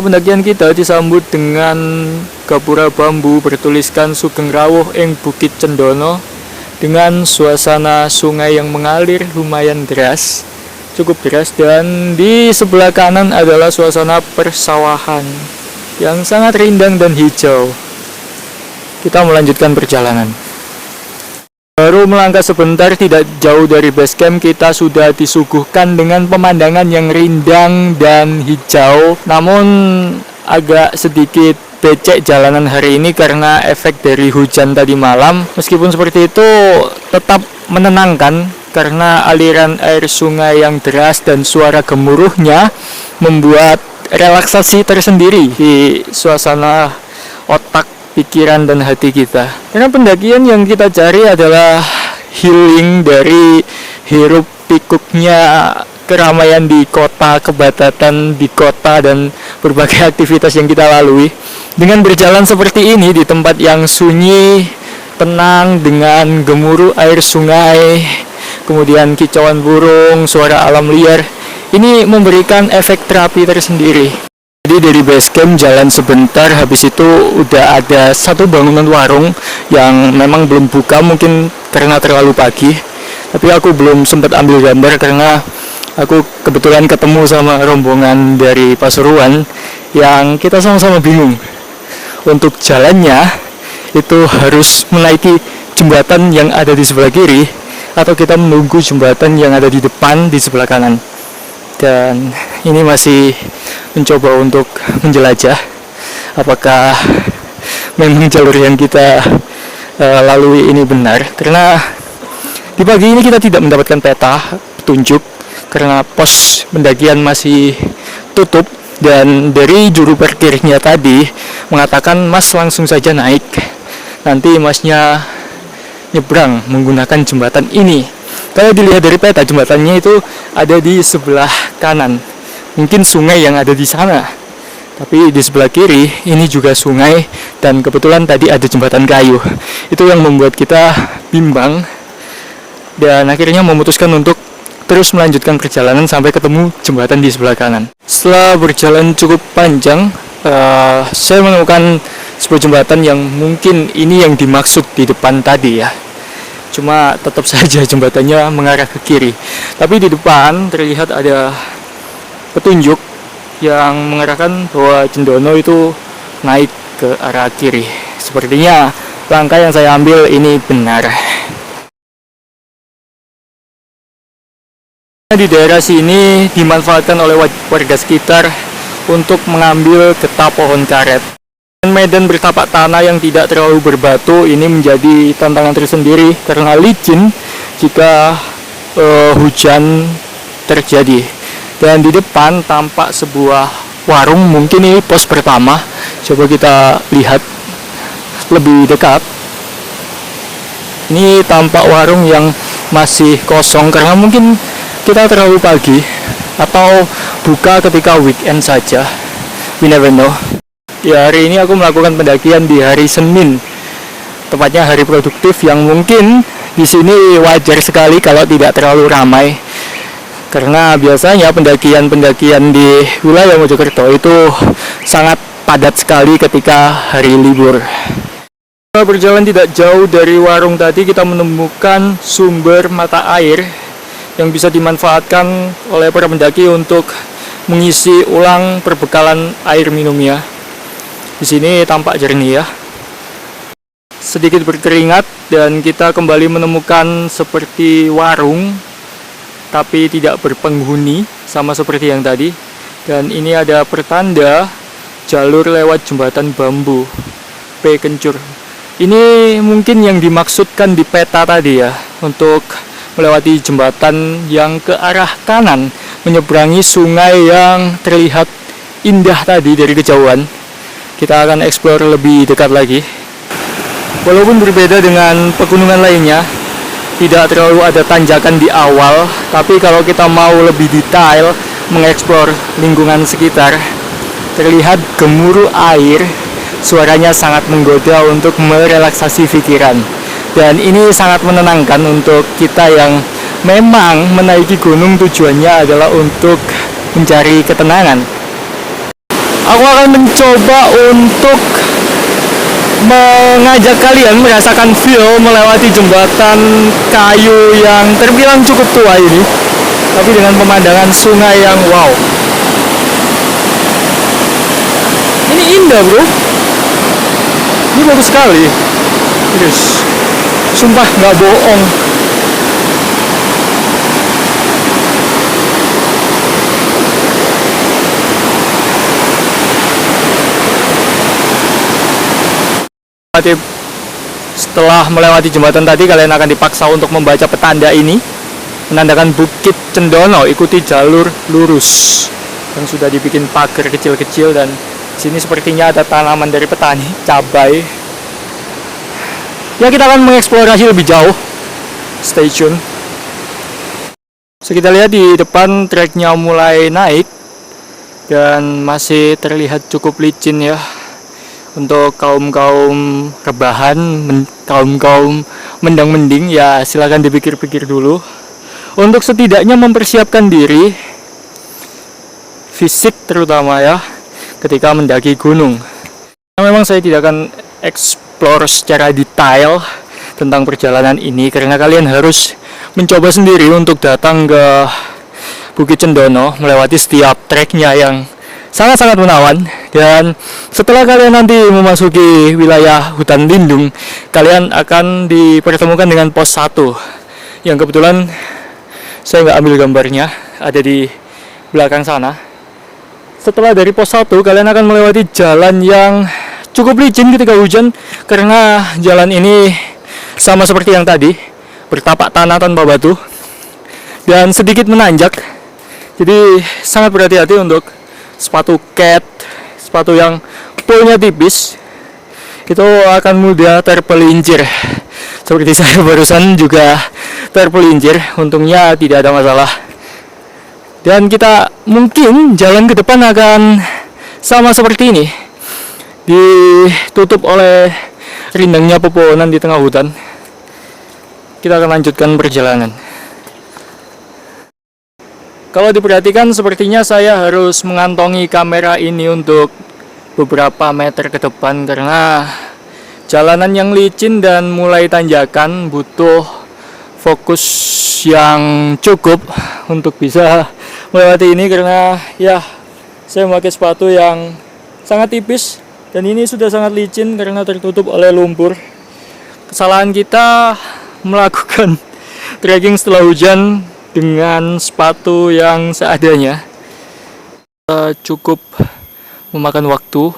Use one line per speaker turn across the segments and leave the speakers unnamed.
pendakian kita disambut dengan gapura bambu bertuliskan Sugeng Rawuh ing Bukit Cendono, dengan suasana sungai yang mengalir lumayan deras, cukup deras, dan di sebelah kanan adalah suasana persawahan yang sangat rindang dan hijau. Kita melanjutkan perjalanan. Baru melangkah sebentar, tidak jauh dari base camp, kita sudah disuguhkan dengan pemandangan yang rindang dan hijau. Namun agak sedikit becek jalanan hari ini karena efek dari hujan tadi malam. Meskipun seperti itu, tetap menenangkan karena aliran air sungai yang deras dan suara gemuruhnya membuat relaksasi tersendiri di suasana otak, pikiran, dan hati kita. Karena pendakian yang kita cari adalah healing dari hiruk pikuknya keramaian di kota, kebatatan di kota, dan berbagai aktivitas yang kita lalui. Dengan berjalan seperti ini di tempat yang sunyi, tenang, dengan gemuruh air sungai, kemudian kicauan burung, suara alam liar, ini memberikan efek terapi tersendiri. Jadi dari base camp jalan sebentar, habis itu udah ada satu bangunan warung yang memang belum buka, mungkin karena terlalu pagi. Tapi aku belum sempat ambil gambar karena aku kebetulan ketemu sama rombongan dari Pasuruan yang kita sama-sama bingung. Untuk jalannya itu harus menaiki jembatan yang ada di sebelah kiri atau kita menunggu jembatan yang ada di depan di sebelah kanan. Dan ini masih mencoba untuk menjelajah apakah memang jalur yang kita lalui ini benar, karena di pagi ini kita tidak mendapatkan peta petunjuk karena pos pendakian masih tutup, dan dari juru parkirnya tadi mengatakan Mas langsung saja naik, nanti Masnya nyebrang menggunakan jembatan ini. Kalau dilihat dari peta, jembatannya itu ada di sebelah kanan, mungkin sungai yang ada di sana. Tapi di sebelah kiri ini juga sungai, dan kebetulan tadi ada jembatan kayu. Itu yang membuat kita bimbang, dan akhirnya memutuskan untuk terus melanjutkan perjalanan sampai ketemu jembatan di sebelah kanan. Setelah berjalan cukup panjang, saya menemukan sebuah jembatan yang mungkin ini yang dimaksud di depan tadi ya. Cuma tetap saja jembatannya mengarah ke kiri. Tapi di depan terlihat ada petunjuk yang mengarahkan bahwa Cendono itu naik ke arah kiri. Sepertinya langkah yang saya ambil ini benar. Di daerah sini dimanfaatkan oleh warga sekitar untuk mengambil getah pohon karet. Medan bertapak tanah yang tidak terlalu berbatu ini menjadi tantangan tersendiri karena licin jika hujan terjadi. Dan di depan tampak sebuah warung, mungkin ini pos pertama. Coba kita lihat lebih dekat. Ini tampak warung yang masih kosong karena mungkin kita terlalu pagi atau buka ketika weekend saja. We never know. Ya, hari ini aku melakukan pendakian di hari Senin, tepatnya hari produktif yang mungkin di sini wajar sekali kalau tidak terlalu ramai, karena biasanya pendakian-pendakian di wilayah Mojokerto itu sangat padat sekali ketika hari libur. Setelah berjalan tidak jauh dari warung tadi, kita menemukan sumber mata air yang bisa dimanfaatkan oleh para pendaki untuk mengisi ulang perbekalan air minumnya. Di sini tampak jernih ya. Sedikit berkeringat dan kita kembali menemukan seperti warung tapi tidak berpenghuni sama seperti yang tadi. Dan ini ada pertanda jalur lewat jembatan bambu P Kencur. Ini mungkin yang dimaksudkan di peta tadi ya, untuk melewati jembatan yang ke arah kanan, menyeberangi sungai yang terlihat indah tadi dari kejauhan. Kita akan eksplor lebih dekat lagi. Walaupun berbeda dengan pegunungan lainnya, tidak terlalu ada tanjakan di awal, tapi kalau kita mau lebih detail mengeksplor lingkungan sekitar, terlihat gemuruh air, suaranya sangat menggoda untuk merelaksasi pikiran. Dan ini sangat menenangkan untuk kita yang memang menaiki gunung tujuannya adalah untuk mencari ketenangan. Aku akan mencoba untuk mengajak kalian merasakan feel melewati jembatan kayu yang terbilang cukup tua ini, tapi dengan pemandangan sungai yang wow. Ini indah bro, ini bagus sekali, terus sumpah nggak bohong. Setelah melewati jembatan tadi, kalian akan dipaksa untuk membaca petanda ini, menandakan Bukit Cendono. Ikuti jalur lurus yang sudah dibikin pagar kecil-kecil, dan sini sepertinya ada tanaman dari petani, cabai. Ya, kita akan mengeksplorasi lebih jauh. Stay tune. So, kita lihat di depan treknya mulai naik dan masih terlihat cukup licin ya. Untuk kaum-kaum rebahan, kaum-kaum mendang-mending, ya silakan dipikir-pikir dulu. Untuk setidaknya mempersiapkan diri, fisik terutama ya, ketika mendaki gunung. Memang saya tidak akan explore secara detail tentang perjalanan ini, karena kalian harus mencoba sendiri untuk datang ke Bukit Cendono, melewati setiap treknya yang sangat-sangat menawan. Dan setelah kalian nanti memasuki wilayah hutan lindung, kalian akan dipertemukan dengan pos 1 yang kebetulan saya nggak ambil gambarnya, ada di belakang sana. Setelah dari pos 1, kalian akan melewati jalan yang cukup licin ketika hujan, karena jalan ini sama seperti yang tadi, bertapak tanah tanpa batu dan sedikit menanjak. Jadi sangat berhati-hati untuk sepatu cat, sepatu yang poolnya tipis, itu akan mudah terpelincir. Seperti saya barusan juga terpelincir, untungnya tidak ada masalah. Dan kita mungkin jalan ke depan akan sama seperti ini, ditutup oleh rindangnya pepohonan di tengah hutan. Kita akan lanjutkan perjalanan. Kalau diperhatikan, sepertinya saya harus mengantongi kamera ini untuk beberapa meter ke depan, karena jalanan yang licin dan mulai tanjakan butuh fokus yang cukup untuk bisa melewati ini, karena ya saya memakai sepatu yang sangat tipis dan ini sudah sangat licin karena tertutup oleh lumpur. Kesalahan kita melakukan trekking setelah hujan dengan sepatu yang seadanya. Cukup memakan waktu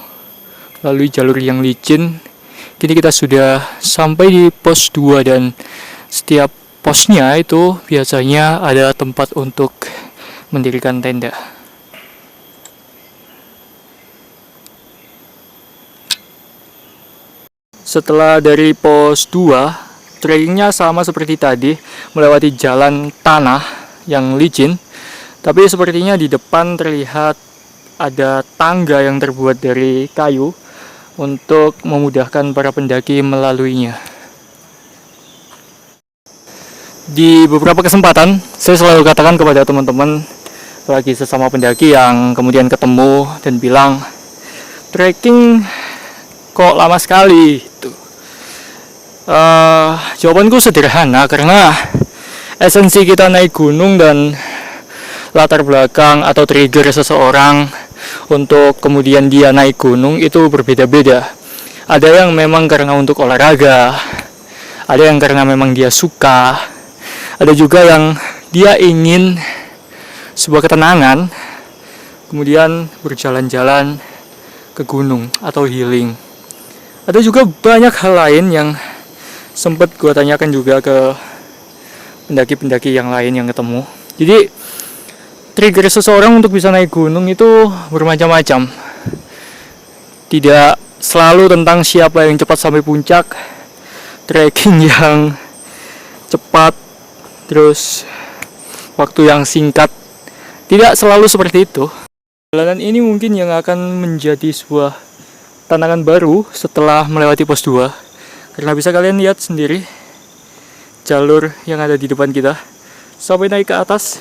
melalui jalur yang licin. Kini kita sudah sampai di pos 2 dan setiap posnya itu biasanya ada tempat untuk mendirikan tenda. Setelah dari pos 2, trekkingnya sama seperti tadi, melewati jalan tanah yang licin, tapi sepertinya di depan terlihat ada tangga yang terbuat dari kayu untuk memudahkan para pendaki melaluinya. Di beberapa kesempatan saya selalu katakan kepada teman-teman, bagi sesama pendaki yang kemudian ketemu dan bilang, trekking kok lama sekali gitu. Jawabanku sederhana, karena esensi kita naik gunung dan latar belakang atau trigger seseorang untuk kemudian dia naik gunung itu berbeda-beda. Ada yang memang karena untuk olahraga, ada yang karena memang dia suka, ada juga yang dia ingin sebuah ketenangan, kemudian berjalan-jalan ke gunung atau healing. Ada juga banyak hal lain yang sempat gue tanyakan juga ke pendaki-pendaki yang lain yang ketemu. Jadi trigger seseorang untuk bisa naik gunung itu bermacam-macam. Tidak selalu tentang siapa yang cepat sampai puncak, trekking yang cepat, terus waktu yang singkat. Tidak selalu seperti itu. Jalanan ini mungkin yang akan menjadi sebuah tantangan baru setelah melewati pos 2. Karena bisa kalian lihat sendiri jalur yang ada di depan kita sampai naik ke atas.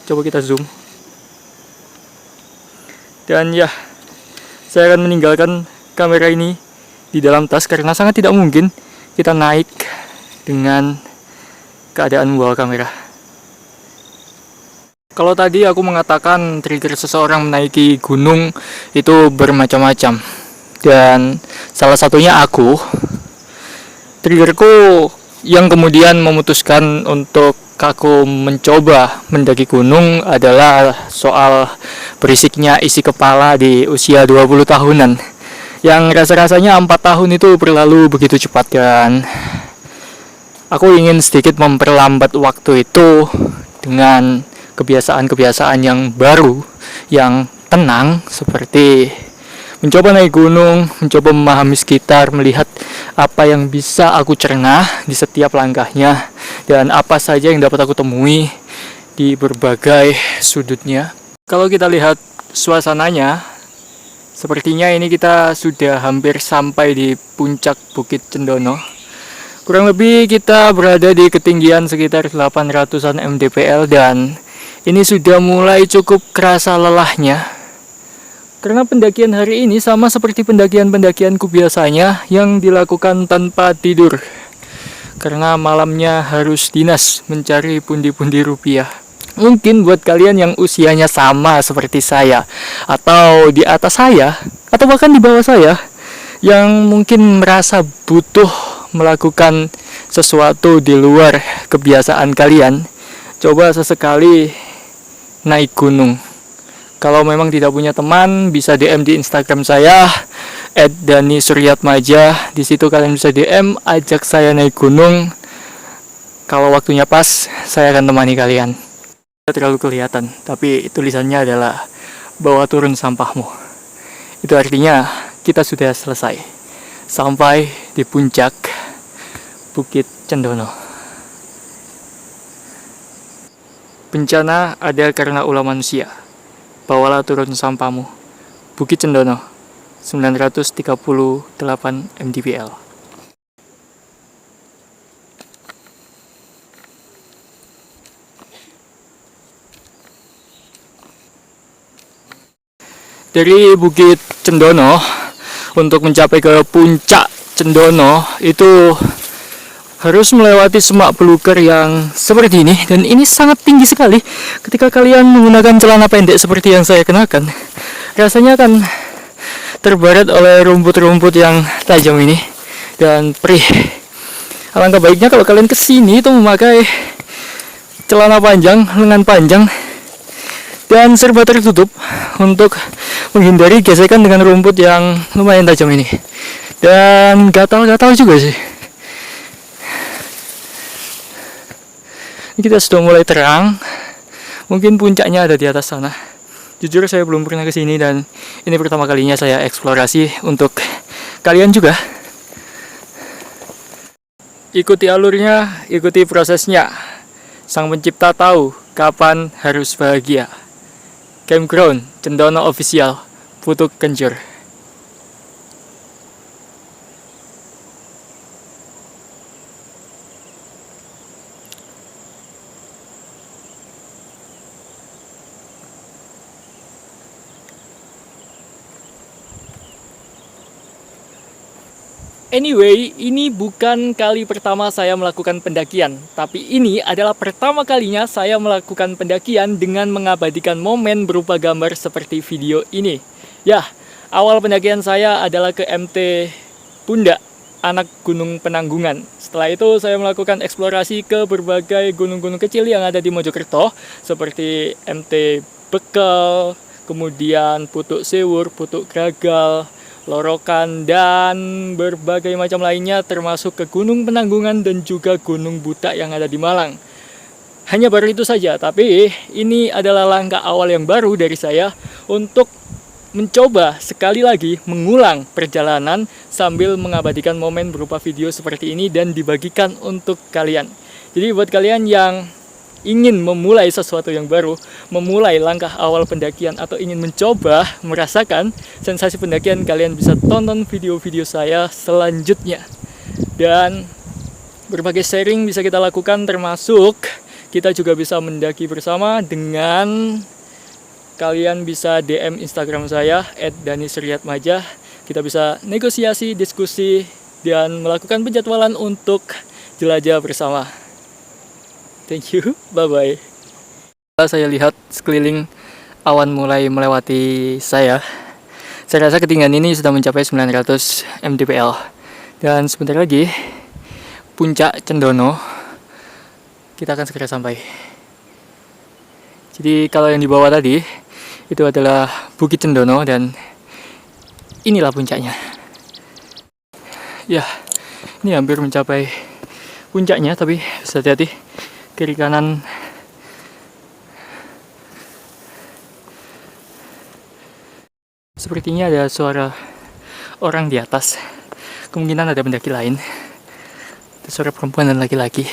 Coba kita zoom. Dan ya, saya akan meninggalkan kamera ini di dalam tas karena sangat tidak mungkin kita naik dengan keadaan membawa kamera. Kalau tadi aku mengatakan trigger seseorang menaiki gunung itu bermacam-macam, dan salah satunya triggerku yang kemudian memutuskan untuk aku mencoba mendaki gunung adalah soal berisiknya isi kepala di usia 20 tahunan, yang rasa-rasanya 4 tahun itu berlalu begitu cepat, kan. Aku ingin sedikit memperlambat waktu itu dengan kebiasaan-kebiasaan yang baru, yang tenang, seperti mencoba naik gunung, mencoba memahami sekitar, melihat apa yang bisa aku cerna di setiap langkahnya, dan apa saja yang dapat aku temui di berbagai sudutnya. Kalau kita lihat suasananya, sepertinya ini kita sudah hampir sampai di puncak Bukit Cendono. Kurang lebih kita berada di ketinggian sekitar 800-an mdpl, dan ini sudah mulai cukup kerasa lelahnya. Karena pendakian hari ini sama seperti pendakian-pendakianku biasanya yang dilakukan tanpa tidur. Karena malamnya harus dinas mencari pundi-pundi rupiah. Mungkin buat kalian yang usianya sama seperti saya, atau di atas saya, atau bahkan di bawah saya, yang mungkin merasa butuh melakukan sesuatu di luar kebiasaan kalian, coba sesekali naik gunung. Kalau memang tidak punya teman, bisa DM di Instagram saya @dani_suryatmaja. Di situ kalian bisa DM, ajak saya naik gunung. Kalau waktunya pas, saya akan temani kalian. Tidak terlalu kelihatan, tapi tulisannya adalah bawa turun sampahmu. Itu artinya kita sudah selesai sampai di puncak Bukit Cendono. Bencana ada karena ulah manusia. Bawalah turun sampahmu. Bukit Cendono, 938 mdpl. Dari Bukit Cendono untuk mencapai ke puncak Cendono itu harus melewati semak belukar yang seperti ini, dan ini sangat tinggi sekali. Ketika kalian menggunakan celana pendek seperti yang saya kenakan, rasanya akan terbarat oleh rumput-rumput yang tajam ini dan perih. Alangkah baiknya kalau kalian kesini itu memakai celana panjang, lengan panjang, dan serba tertutup untuk menghindari gesekan dengan rumput yang lumayan tajam ini. Dan gatal-gatal juga sih. Kita sudah mulai terang. Mungkin puncaknya ada di atas sana. Jujur saya belum pernah kesini, dan ini pertama kalinya saya eksplorasi untuk kalian juga. Ikuti alurnya, ikuti prosesnya. Sang pencipta tahu kapan harus bahagia. Campground Cendono Official, Putuk Kencur. Anyway, ini bukan kali pertama saya melakukan pendakian, tapi ini adalah pertama kalinya saya melakukan pendakian dengan mengabadikan momen berupa gambar seperti video ini. Ya, awal pendakian saya adalah ke MT Pundak, anak Gunung Penanggungan. Setelah itu saya melakukan eksplorasi ke berbagai gunung-gunung kecil yang ada di Mojokerto, seperti MT Bekel, kemudian Putuk Sewur, Putuk Gagal, Lorokan, dan berbagai macam lainnya, termasuk ke Gunung Penanggungan dan juga Gunung Butak yang ada di Malang. Hanya baru itu saja, tapi ini adalah langkah awal yang baru dari saya untuk mencoba sekali lagi mengulang perjalanan sambil mengabadikan momen berupa video seperti ini dan dibagikan untuk kalian. Jadi buat kalian yang ingin memulai sesuatu yang baru, memulai langkah awal pendakian, atau ingin mencoba merasakan sensasi pendakian, kalian bisa tonton video-video saya selanjutnya. Dan berbagai sharing bisa kita lakukan, termasuk kita juga bisa mendaki bersama dengan kalian bisa DM Instagram saya @danisriyatmajah. Kita bisa negosiasi, diskusi, dan melakukan penjadwalan untuk jelajah bersama. Thank you, bye-bye. Saya lihat sekeliling awan mulai melewati saya. Saya rasa ketinggian ini sudah mencapai 900 mdpl. Dan sebentar lagi, puncak Cendono, kita akan segera sampai. Jadi kalau yang di bawah tadi, itu adalah Bukit Cendono dan inilah puncaknya. Ya, ini hampir mencapai puncaknya, tapi harus hati-hati. Kiri kanan sepertinya ada suara orang di atas. Kemungkinan ada pendaki lain. Ada suara perempuan dan laki-laki.